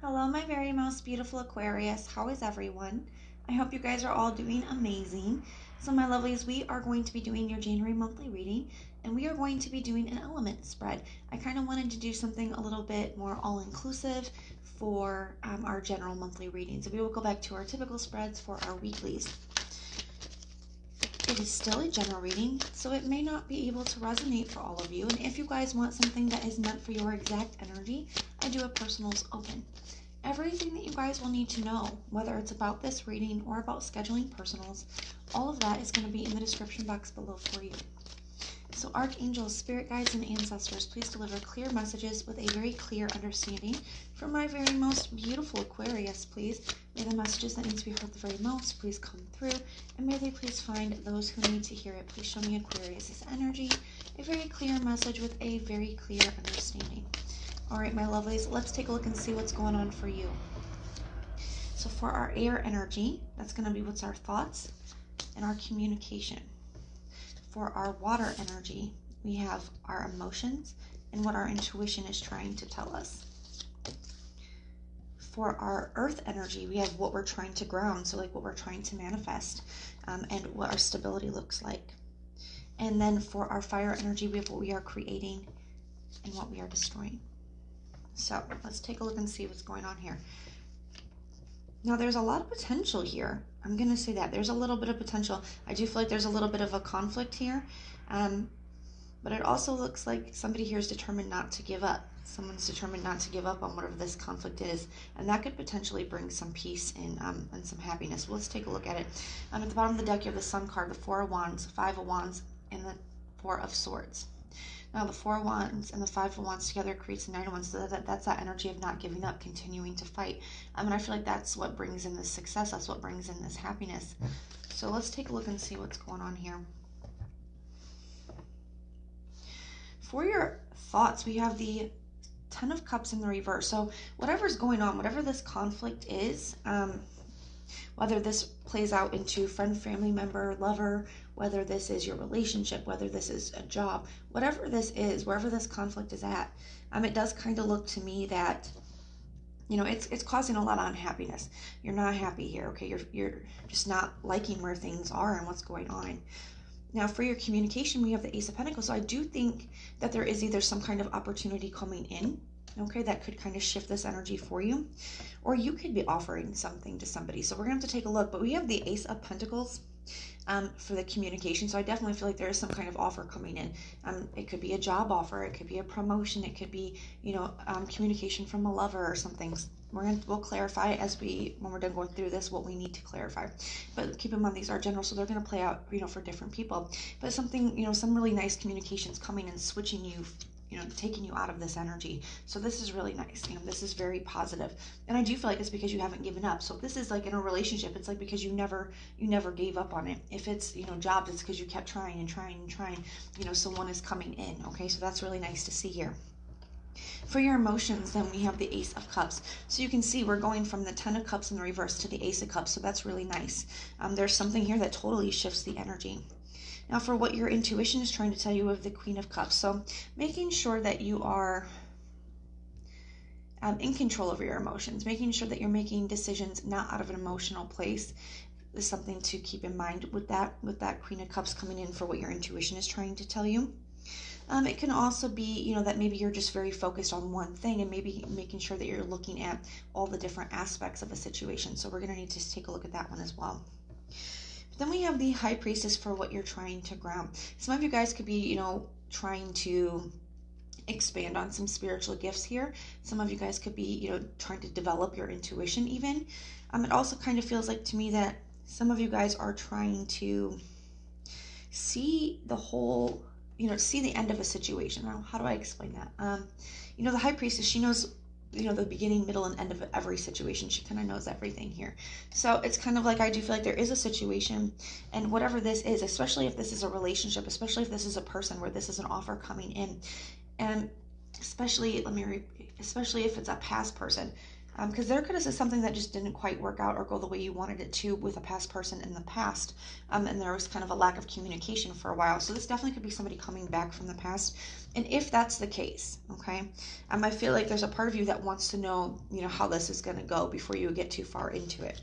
Hello, my very most beautiful Aquarius. How is everyone? I hope you guys are all doing amazing. So my lovelies, we are going to be doing your January monthly reading, and we are going to be doing an element spread. I kind of wanted to do something a little bit more all-inclusive for our general monthly readings. We will go back to our typical spreads for our weeklies. It is still a general reading, so it may not be able to resonate for all of you. And if you guys want something that is meant for your exact energy, I do a personals open. Everything that you guys will need to know, whether it's about this reading or about scheduling personals, all of that is going to be in the description box below for you. So archangels, spirit guides, and ancestors, please deliver clear messages with a very clear understanding from my very most beautiful Aquarius, please. May the messages that need to be heard the very most please come through, and may they please find those who need to hear it. Please show me Aquarius's energy, a very clear message with a very clear understanding. All right, my lovelies, let's take a look and see what's going on for you. So for our air energy, that's going to be what's our thoughts and our communication. For our water energy, we have our emotions and what our intuition is trying to tell us. For our earth energy, we have what we're trying to ground, so like what we're trying to manifest, and what our stability looks like. And then for our fire energy, we have what we are creating and what we are destroying. So let's take a look and see what's going on here. Now, there's a lot of potential here. I'm going to say that. There's a little bit of potential. I do feel like there's a little bit of a conflict here. But it also looks like somebody here is determined not to give up. Someone's determined not to give up on whatever this conflict is. And that could potentially bring some peace and some happiness. Well, let's take a look at it. At the bottom of the deck, you have the Sun card, the Four of Wands, Five of Wands, and the Four of Swords. Now, the Four of Wands and the Five of Wands together creates the Nine of Wands. So that's that energy of not giving up, continuing to fight. And I feel like that's what brings in this success. That's what brings in this happiness. So let's take a look and see what's going on here. For your thoughts, we have the Ten of Cups in the reverse. So whatever's going on, whatever this conflict is, whether this plays out into friend, family member, lover, whether this is your relationship, whether this is a job, whatever this is, wherever this conflict is at, it does kind of look to me that, you know, it's causing a lot of unhappiness. You're not happy here, okay? You're just not liking where things are and what's going on. Now, for your communication, we have the Ace of Pentacles. So I do think that there is either some kind of opportunity coming in, okay, that could kind of shift this energy for you, or you could be offering something to somebody. So we're gonna have to take a look, but we have the Ace of Pentacles for the communication. So I definitely feel like there is some kind of offer coming in. It could be a job offer, it could be a promotion, it could be, you know, communication from a lover or something. We'll clarify as when we're done going through this what we need to clarify. But keep in mind, these are general, so they're going to play out, you know, for different people. But something, you know, some really nice communications coming and switching you, you know, taking you out of this energy. So this is really nice. You know, this is very positive. And I do feel like it's because you haven't given up. So if this is like in a relationship, it's like because you never gave up on it. If it's, you know, jobs, it's because you kept trying and trying and trying. You know, someone is coming in. Okay, so that's really nice to see here. For your emotions, then we have the Ace of Cups. So you can see we're going from the Ten of Cups in the reverse to the Ace of Cups. So that's really nice. There's something here that totally shifts the energy. Now, for what your intuition is trying to tell you of the Queen of Cups. So making sure that you are in control of your emotions, making sure that you're making decisions not out of an emotional place is something to keep in mind with that Queen of Cups coming in for what your intuition is trying to tell you. It can also be, you know, that maybe you're just very focused on one thing and maybe making sure that you're looking at all the different aspects of a situation. So we're going to need to take a look at that one as well. Then we have the High Priestess for what you're trying to ground. Some of you guys could be, you know, trying to expand on some spiritual gifts here. Some of you guys could be, you know, trying to develop your intuition even. It also kind of feels like to me that some of you guys are trying to see the whole, you know, see the end of a situation. Now, how do I explain that? You know, the High Priestess, she knows, you know, the beginning, middle, and end of every situation. She kind of knows everything here. So it's kind of like, I do feel like there is a situation, and whatever this is, especially if this is a relationship, especially if this is a person where this is an offer coming in, and especially, especially if it's a past person, Because there could have been something that just didn't quite work out or go the way you wanted it to with a past person in the past. And there was kind of a lack of communication for a while. So this definitely could be somebody coming back from the past. And if that's the case, okay, I feel like there's a part of you that wants to know, how this is going to go before you get too far into it.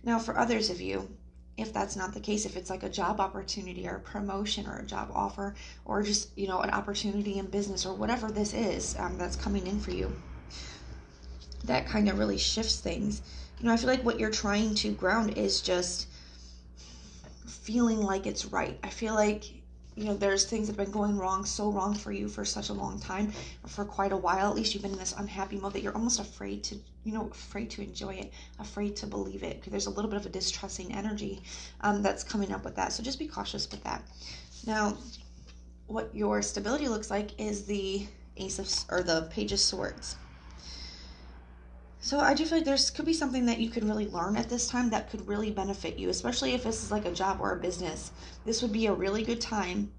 Now, for others of you, if that's not the case, if it's like a job opportunity or a promotion or a job offer or just, an opportunity in business or whatever this is that's coming in for you, that kind of really shifts things. I feel like what you're trying to ground is just feeling like it's right. I feel like, there's things that have been going wrong, so wrong for you for such a long time, for quite a while. At least you've been in this unhappy mode that you're almost afraid to, afraid to enjoy it, afraid to believe it, because there's a little bit of a distrusting energy that's coming up with that. So just be cautious with that. Now, what your stability looks like is the the Page of Swords. So I do feel like there could be something that you could really learn at this time that could really benefit you, especially if this is like a job or a business. This would be a really good time,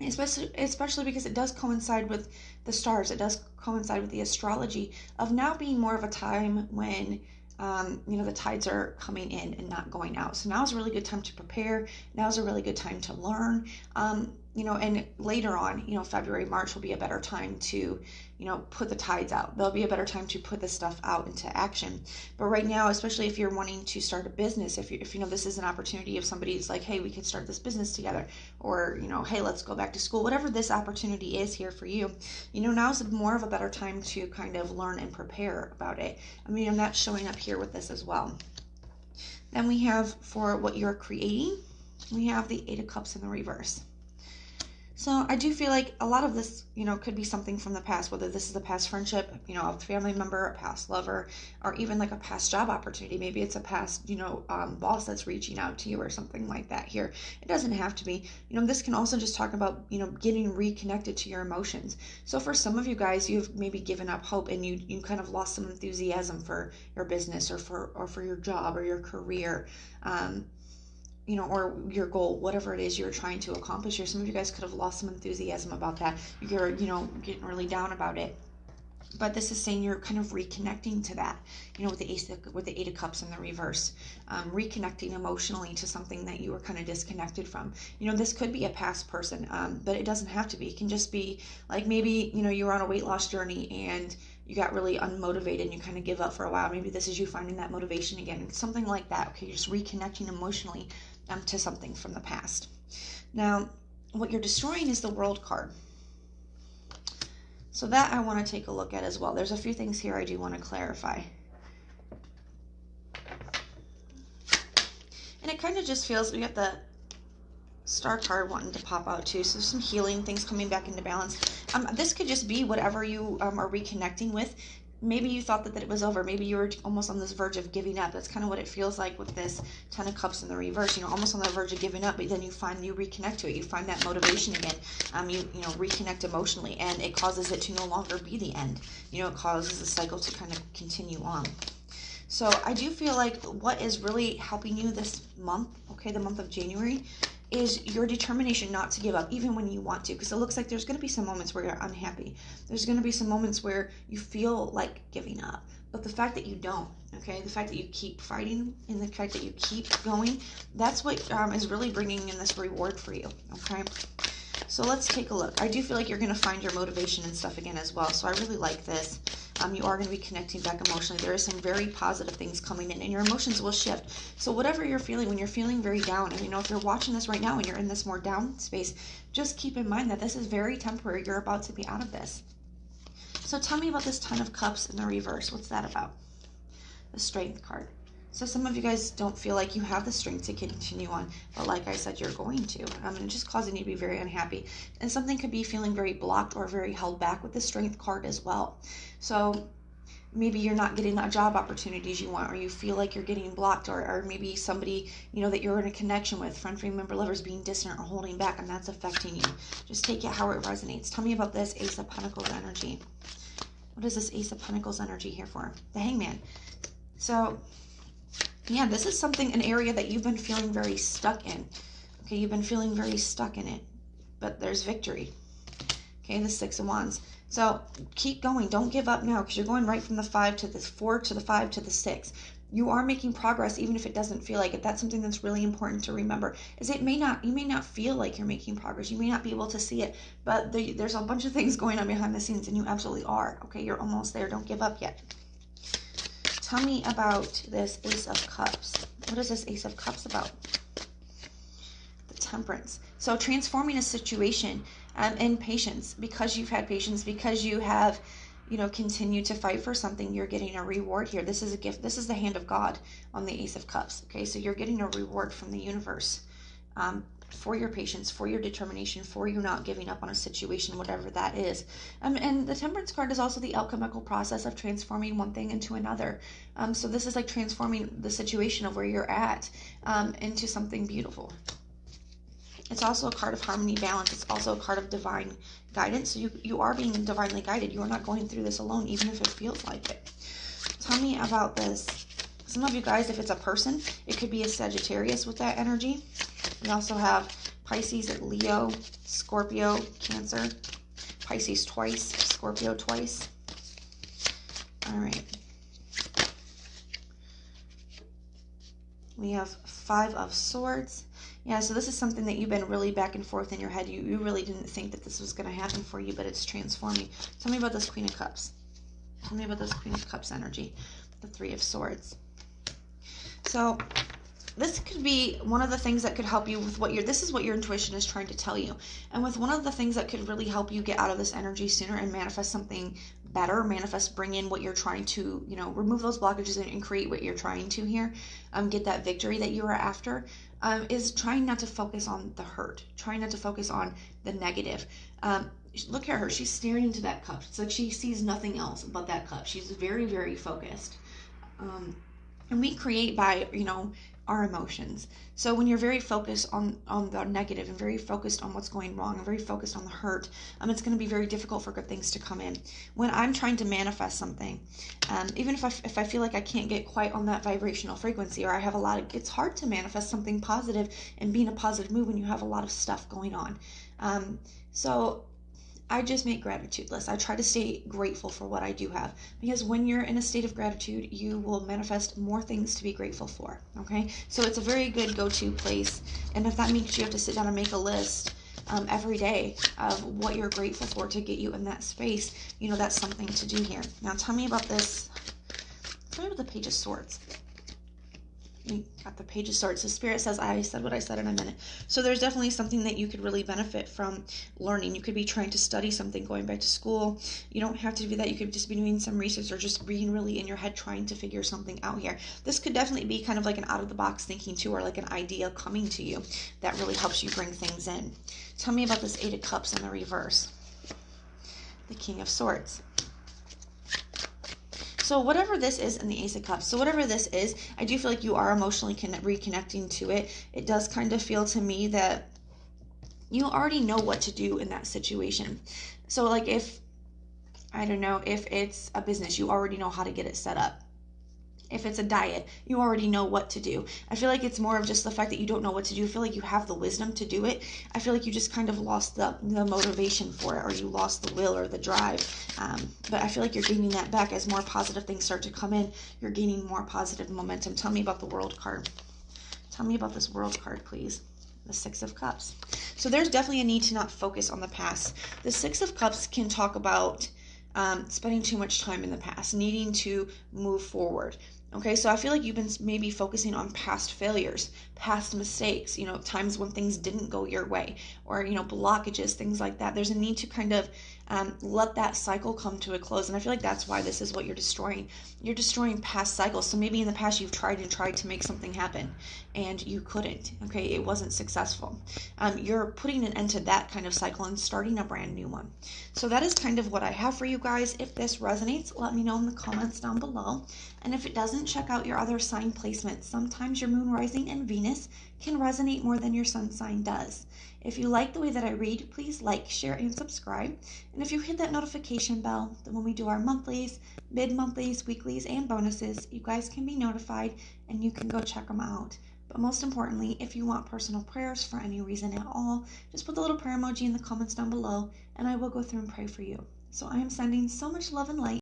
especially because it does coincide with the stars. It does coincide with the astrology of now being more of a time when the tides are coming in and not going out. So now is a really good time to prepare. Now is a really good time to learn. And later on, February, March will be a better time to, put the tides out. There'll be a better time to put this stuff out into action. But right now, especially if you're wanting to start a business, if this is an opportunity, if somebody's like, hey, we could start this business together, or, hey, let's go back to school, whatever this opportunity is here for you, now's more of a better time to kind of learn and prepare about it. And that's showing up here with this as well. Then we have, for what you're creating, we have the Eight of Cups in the reverse. So I do feel like a lot of this, could be something from the past, whether this is a past friendship, a family member, a past lover, or even like a past job opportunity. Maybe it's a past, boss that's reaching out to you or something like that here. It doesn't have to be. This can also just talk about, getting reconnected to your emotions. So for some of you guys, you've maybe given up hope and you kind of lost some enthusiasm for your business or for your job or your career. Or your goal, whatever it is you're trying to accomplish here. Some of you guys could have lost some enthusiasm about that. You're, getting really down about it. But this is saying you're kind of reconnecting to that, with the Eight of Cups in the reverse, reconnecting emotionally to something that you were kind of disconnected from. This could be a past person, but it doesn't have to be. It can just be like maybe, you were on a weight loss journey and you got really unmotivated and you kind of give up for a while. Maybe this is you finding that motivation again, something like that. Okay, you're just reconnecting emotionally to something from the past. Now, what you're destroying is the World card. So that I want to take a look at as well. There's a few things here I do want to clarify. And it kind of just feels, we got the Star card wanting to pop out too. So there's some healing things coming back into balance. This could just be whatever you are reconnecting with. Maybe you thought that it was over. Maybe you were almost on this verge of giving up. That's kind of what it feels like with this Ten of Cups in the reverse. Almost on the verge of giving up, but then you reconnect to it. You find that motivation again. You reconnect emotionally, and it causes it to no longer be the end. It causes the cycle to kind of continue on. So I do feel like what is really helping you this month, okay, the month of January, is your determination not to give up, even when you want to, because it looks like there's going to be some moments where you're unhappy. There's going to be some moments where you feel like giving up, but the fact that you don't, okay, the fact that you keep fighting and the fact that you keep going, that's what is really bringing in this reward for you, okay? So let's take a look. I do feel like you're going to find your motivation and stuff again as well, so I really like this. You are going to be connecting back emotionally. There is some very positive things coming in, and your emotions will shift. So whatever you're feeling, when you're feeling very down, and if you're watching this right now and you're in this more down space, just keep in mind that this is very temporary. You're about to be out of this. So tell me about this Ten of Cups in the reverse. What's that about? The Strength card. So some of you guys don't feel like you have the strength to continue on, but like I said, you're going to. And it's just causing you to be very unhappy. And something could be feeling very blocked or very held back with the Strength card as well. So maybe you're not getting that job opportunities you want, or you feel like you're getting blocked, or maybe somebody, that you're in a connection with, friend, family member, lovers being distant or holding back, and that's affecting you. Just take it how it resonates. Tell me about this Ace of Pentacles energy. What is this Ace of Pentacles energy here for? The Hangman. So yeah, this is an area that you've been feeling very stuck in. Okay, you've been feeling very stuck in it, but there's victory. Okay, the Six of Wands. So keep going. Don't give up now, because you're going right from the 5 to the 4 to the 5 to the 6. You are making progress, even if it doesn't feel like it. That's something that's really important to remember, is you may not feel like you're making progress. You may not be able to see it, but there's a bunch of things going on behind the scenes, and you absolutely are. Okay, you're almost there. Don't give up yet. Tell me about this Ace of Cups. What is this Ace of Cups about? The Temperance. So transforming a situation and patience. Because you've had patience, because you have, continue to fight for something, you're getting a reward here. This is a gift. This is the hand of God on the Ace of Cups. Okay, so you're getting a reward from the universe for your patience, for your determination, for you not giving up on a situation, whatever that is. And the Temperance card is also the alchemical process of transforming one thing into another. So this is like transforming the situation of where you're at into something beautiful. It's also a card of harmony, balance. It's also a card of divine guidance. So you are being divinely guided. You are not going through this alone, even if it feels like it. Tell me about this. Some of you guys, if it's a person, it could be a Sagittarius with that energy. We also have Pisces, Leo, Scorpio, Cancer. Pisces twice, Scorpio twice. All right. We have 5 of Swords. Yeah, so this is something that you've been really back and forth in your head. You really didn't think that this was going to happen for you, but it's transforming. Tell me about this Queen of Cups. Tell me about this Queen of Cups energy. The 3 of Swords. So this could be one of the things that could help you with this is what your intuition is trying to tell you. And with one of the things that could really help you get out of this energy sooner and manifest something better, bring in what you're trying to, remove those blockages and create what you're trying to here, get that victory that you are after, is trying not to focus on the hurt, trying not to focus on the negative. Look at her. She's staring into that cup. It's like she sees nothing else but that cup. She's very, very focused. And we create by, our emotions. So when you're very focused on the negative and very focused on what's going wrong and very focused on the hurt, it's going to be very difficult for good things to come in. When I'm trying to manifest something, even if I feel like I can't get quite on that vibrational frequency, or I have it's hard to manifest something positive and be in a positive mood when you have a lot of stuff going on. So I just make gratitude lists. I try to stay grateful for what I do have, because when you're in a state of gratitude, you will manifest more things to be grateful for. Okay, so it's a very good go-to place. And if that means you have to sit down and make a list every day of what you're grateful for to get you in that space, that's something to do here. Now tell me about this. Tell me about the Page of Swords. We got the Page of Swords. The Spirit says, I said what I said in a minute. So there's definitely something that you could really benefit from learning. You could be trying to study something, going back to school. You don't have to do that. You could just be doing some research, or just being really in your head trying to figure something out here. This could definitely be kind of like an out-of-the-box thinking too, or like an idea coming to you that really helps you bring things in. Tell me about this 8 of Cups in the reverse. The King of Swords. So whatever this is in the Ace of Cups, so whatever this is, I do feel like you are emotionally reconnecting to it. It does kind of feel to me that you already know what to do in that situation. So like if it's a business, you already know how to get it set up. If it's a diet, you already know what to do. I feel like it's more of just the fact that you don't know what to do. I feel like you have the wisdom to do it. I feel like you just kind of lost the motivation for it, or you lost the will or the drive. But I feel like you're gaining that back as more positive things start to come in. You're gaining more positive momentum. Tell me about the World card. Tell me about this World card, please. The 6 of Cups. So there's definitely a need to not focus on the past. The 6 of Cups can talk about spending too much time in the past, needing to move forward. Okay, so I feel like you've been maybe focusing on past failures, past mistakes, times when things didn't go your way, or, blockages, things like that. There's a need to kind of let that cycle come to a close. And I feel like that's why this is what you're destroying. You're destroying past cycles. So maybe in the past you've tried to make something happen and you couldn't. Okay, it wasn't successful. You're putting an end to that kind of cycle and starting a brand new one. So that is kind of what I have for you guys. If this resonates, let me know in the comments down below. And if it doesn't, check out your other sign placements. Sometimes your moon, rising, and Venus can resonate more than your sun sign does. If you like the way that I read, please like, share, and subscribe. And if you hit that notification bell, then when we do our monthlies, mid-monthlies, weeklies, and bonuses, you guys can be notified and you can go check them out. But most importantly, if you want personal prayers for any reason at all, just put the little prayer emoji in the comments down below and I will go through and pray for you. So I am sending so much love and light.